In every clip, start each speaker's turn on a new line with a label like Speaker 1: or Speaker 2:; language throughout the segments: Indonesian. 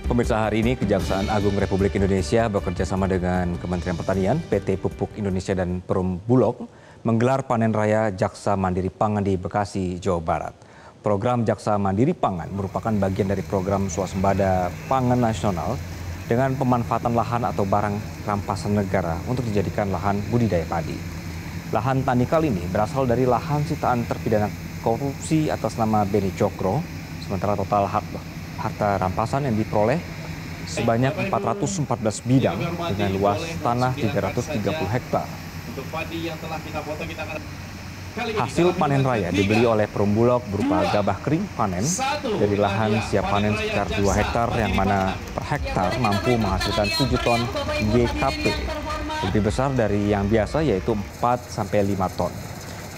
Speaker 1: Pemirsa, hari ini Kejaksaan Agung Republik Indonesia bekerja sama dengan Kementerian Pertanian, PT Pupuk Indonesia dan Perum Bulog menggelar panen raya Jaksa Mandiri Pangan di Bekasi, Jawa Barat. Program Jaksa Mandiri Pangan merupakan bagian dari program swasembada pangan nasional dengan pemanfaatan lahan atau barang rampasan negara untuk dijadikan lahan budidaya padi. Lahan tani kali ini berasal dari lahan sitaan terpidana korupsi atas nama Beni Cokro, sementara total harta rampasan yang diperoleh sebanyak 414 bidang dengan luas tanah 330 hektar. Hasil panen raya dibeli oleh Perum Bulog berupa gabah kering panen dari lahan siap panen sekitar 2 hektar yang mana per hektar mampu menghasilkan 7 ton GKP. Lebih besar dari yang biasa yaitu 4-5 ton.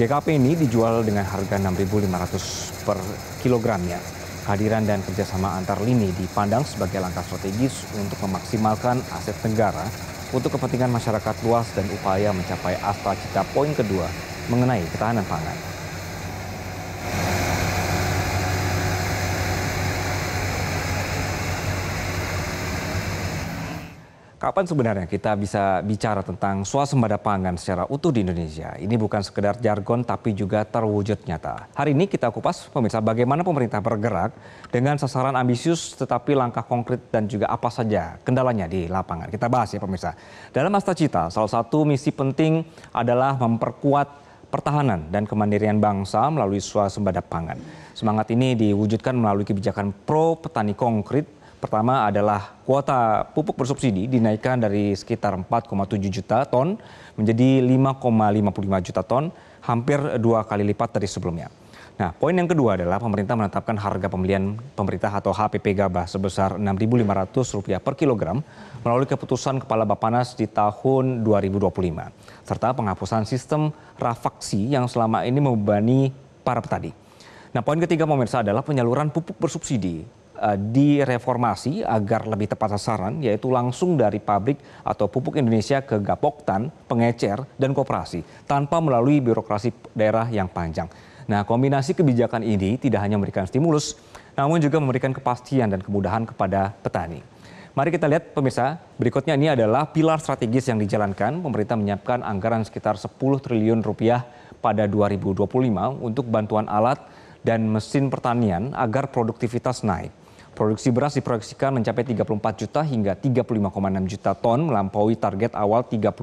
Speaker 1: GKP ini dijual dengan harga 6.500 per kilogramnya. Kehadiran dan kerjasama antar lini dipandang sebagai langkah strategis untuk memaksimalkan aset negara untuk kepentingan masyarakat luas dan upaya mencapai asta cita poin kedua mengenai ketahanan pangan. Kapan sebenarnya kita bisa bicara tentang swasembada pangan secara utuh di Indonesia? Ini bukan sekedar jargon tapi juga terwujud nyata. Hari ini kita kupas pemirsa bagaimana pemerintah bergerak dengan sasaran ambisius tetapi langkah konkret dan juga apa saja kendalanya di lapangan. Kita bahas ya pemirsa. Dalam Asta Cita, salah satu misi penting adalah memperkuat pertahanan dan kemandirian bangsa melalui swasembada pangan. Semangat ini diwujudkan melalui kebijakan pro petani konkret. Pertama adalah kuota pupuk bersubsidi dinaikkan dari sekitar 4,7 juta ton menjadi 5,55 juta ton, hampir 2 kali lipat dari sebelumnya. Nah, poin yang kedua adalah pemerintah menetapkan harga pembelian pemerintah atau HPP gabah sebesar Rp6.500 per kilogram melalui keputusan Kepala Bappenas di tahun 2025. Serta penghapusan sistem rafaksi yang selama ini membebani para petani. Nah, poin ketiga pemirsa adalah penyaluran pupuk bersubsidi direformasi agar lebih tepat sasaran, yaitu langsung dari pabrik atau pupuk Indonesia ke Gapoktan, pengecer, dan koperasi tanpa melalui birokrasi daerah yang panjang. Nah, kombinasi kebijakan ini tidak hanya memberikan stimulus, namun juga memberikan kepastian dan kemudahan kepada petani. Mari kita lihat pemirsa, berikutnya ini adalah pilar strategis yang dijalankan. Pemerintah menyiapkan anggaran sekitar 10 triliun rupiah pada 2025 untuk bantuan alat dan mesin pertanian agar produktivitas naik. Produksi beras diproyeksikan mencapai 34 juta hingga 35,6 juta ton, melampaui target awal 32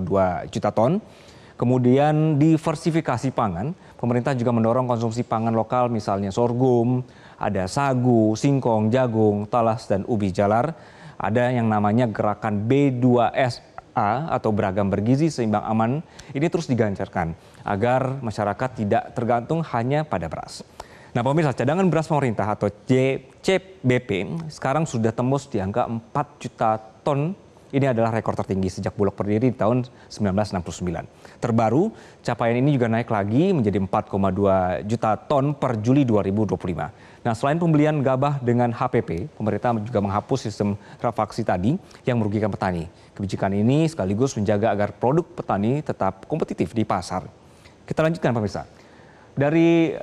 Speaker 1: juta ton. Kemudian diversifikasi pangan, pemerintah juga mendorong konsumsi pangan lokal misalnya sorghum, ada sagu, singkong, jagung, talas, dan ubi jalar. Ada yang namanya gerakan B2SA atau beragam bergizi seimbang aman, ini terus digencarkan agar masyarakat tidak tergantung hanya pada beras. Nah pemirsa, cadangan beras pemerintah atau CBP sekarang sudah tembus di angka 4 juta ton. Ini adalah rekor tertinggi sejak Bulog berdiri di tahun 1969. Terbaru, capaian ini juga naik lagi menjadi 4,2 juta ton per Juli 2025. Nah selain pembelian gabah dengan HPP, pemerintah juga menghapus sistem rafaksi tadi yang merugikan petani. Kebijakan ini sekaligus menjaga agar produk petani tetap kompetitif di pasar. Kita lanjutkan pemirsa. Dari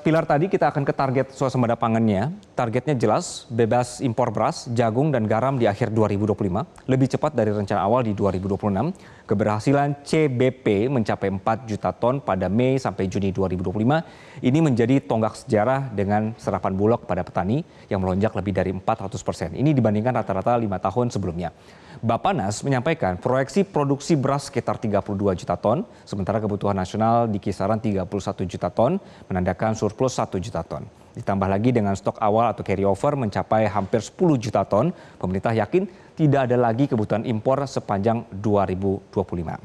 Speaker 1: pilar tadi kita akan ke target swasembada pangannya. Targetnya jelas, bebas impor beras, jagung, dan garam di akhir 2025. Lebih cepat dari rencana awal di 2026. Keberhasilan CBP mencapai 4 juta ton pada Mei sampai Juni 2025. Ini menjadi tonggak sejarah dengan serapan Bulog pada petani yang melonjak lebih dari 400%. Ini dibandingkan rata-rata 5 tahun sebelumnya. Bappenas menyampaikan proyeksi produksi beras sekitar 32 juta ton, sementara kebutuhan nasional di kisaran 31 juta ton, menandakan surplus 1 juta ton. Ditambah lagi dengan stok awal atau carryover mencapai hampir 10 juta ton, pemerintah yakin tidak ada lagi kebutuhan impor sepanjang 2025.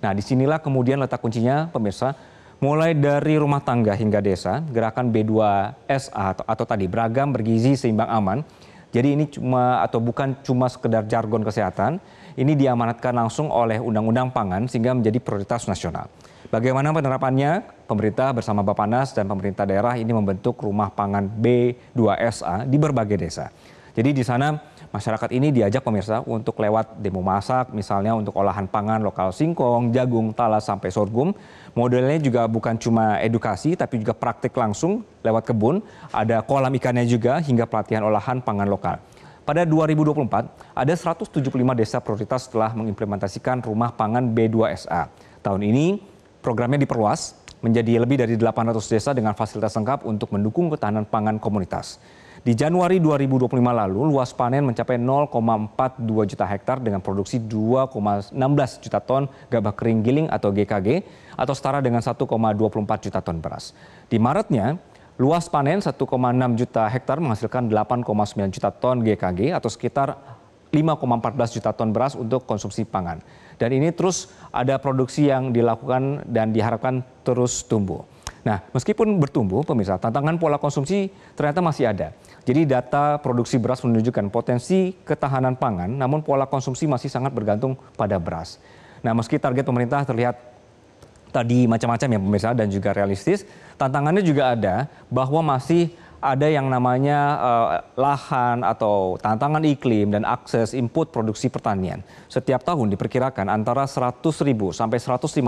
Speaker 1: Nah, disinilah kemudian letak kuncinya, pemirsa. Mulai dari rumah tangga hingga desa, gerakan B2SA atau tadi beragam bergizi seimbang aman. Jadi ini bukan cuma sekedar jargon kesehatan, ini diamanatkan langsung oleh Undang-Undang Pangan sehingga menjadi prioritas nasional. Bagaimana penerapannya? Pemerintah bersama Bappenas dan pemerintah daerah ini membentuk rumah pangan B2SA di berbagai desa. Jadi di sana masyarakat ini diajak pemirsa untuk lewat demo masak, misalnya untuk olahan pangan lokal singkong, jagung, talas, sampai sorghum. Modelnya juga bukan cuma edukasi, tapi juga praktik langsung lewat kebun. Ada kolam ikannya juga hingga pelatihan olahan pangan lokal. Pada 2024, ada 175 desa prioritas telah mengimplementasikan rumah pangan B2SA. Tahun ini, programnya diperluas menjadi lebih dari 800 desa dengan fasilitas lengkap untuk mendukung ketahanan pangan komunitas. Di Januari 2025 lalu, luas panen mencapai 0,42 juta hektar dengan produksi 2,16 juta ton gabah kering giling atau GKG atau setara dengan 1,24 juta ton beras. Di Maretnya, luas panen 1,6 juta hektar menghasilkan 8,9 juta ton GKG atau sekitar 5,14 juta ton beras untuk konsumsi pangan. Dan ini terus ada produksi yang dilakukan dan diharapkan terus tumbuh. Nah, meskipun bertumbuh, pemirsa, tantangan pola konsumsi ternyata masih ada. Jadi data produksi beras menunjukkan potensi ketahanan pangan, namun pola konsumsi masih sangat bergantung pada beras. Nah, meski target pemerintah terlihat tadi macam-macam ya pemirsa dan juga realistis, tantangannya juga ada bahwa masih ada yang namanya lahan atau tantangan iklim dan akses input produksi pertanian. Setiap tahun diperkirakan antara 100.000 sampai 150.000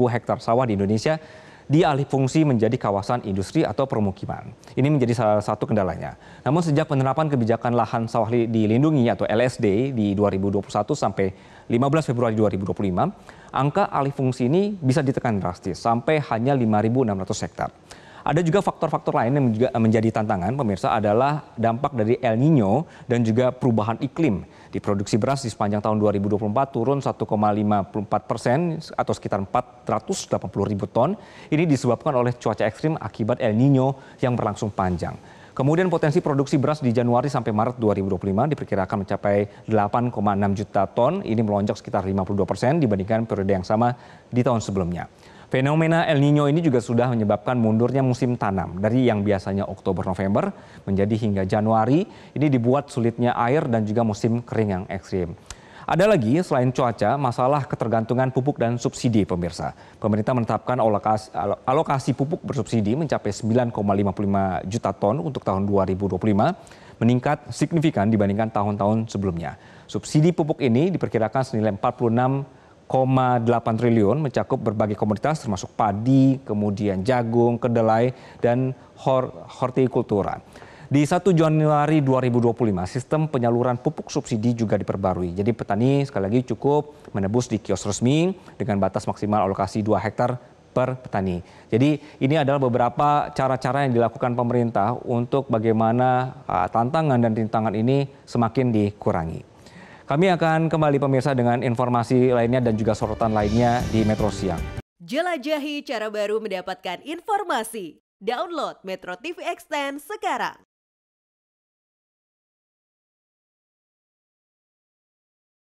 Speaker 1: hektar sawah di Indonesia dialih fungsi menjadi kawasan industri atau permukiman. Ini menjadi salah satu kendalanya. Namun sejak penerapan kebijakan lahan sawah dilindungi atau LSD di 2021 sampai 15 Februari 2025, angka alih fungsi ini bisa ditekan drastis sampai hanya 5.600 hektar. Ada juga faktor-faktor lain yang juga menjadi tantangan pemirsa adalah dampak dari El Nino dan juga perubahan iklim. Di produksi beras di sepanjang tahun 2024 turun 1,54% atau sekitar 480.000 ton. Ini disebabkan oleh cuaca ekstrim akibat El Nino yang berlangsung panjang. Kemudian potensi produksi beras di Januari sampai Maret 2025 diperkirakan mencapai 8,6 juta ton. Ini melonjak sekitar 52% dibandingkan periode yang sama di tahun sebelumnya. Fenomena El Nino ini juga sudah menyebabkan mundurnya musim tanam dari yang biasanya Oktober-November menjadi hingga Januari. Ini dibuat sulitnya air dan juga musim kering yang ekstrim. Ada lagi selain cuaca, masalah ketergantungan pupuk dan subsidi pemirsa. Pemerintah menetapkan alokasi pupuk bersubsidi mencapai 9,55 juta ton untuk tahun 2025, meningkat signifikan dibandingkan tahun-tahun sebelumnya. Subsidi pupuk ini diperkirakan senilai 46,8 triliun mencakup berbagai komoditas termasuk padi, kemudian jagung, kedelai, dan hortikultura. Di 1 Januari 2025, sistem penyaluran pupuk subsidi juga diperbarui. Jadi petani sekali lagi cukup menebus di kios resmi dengan batas maksimal alokasi 2 hektar per petani. Jadi ini adalah beberapa cara-cara yang dilakukan pemerintah untuk bagaimana tantangan dan rintangan ini semakin dikurangi. Kami akan kembali pemirsa dengan informasi lainnya dan juga sorotan lainnya di Metro Siang.
Speaker 2: Jelajahi cara baru mendapatkan informasi. Download Metro TV Extend sekarang.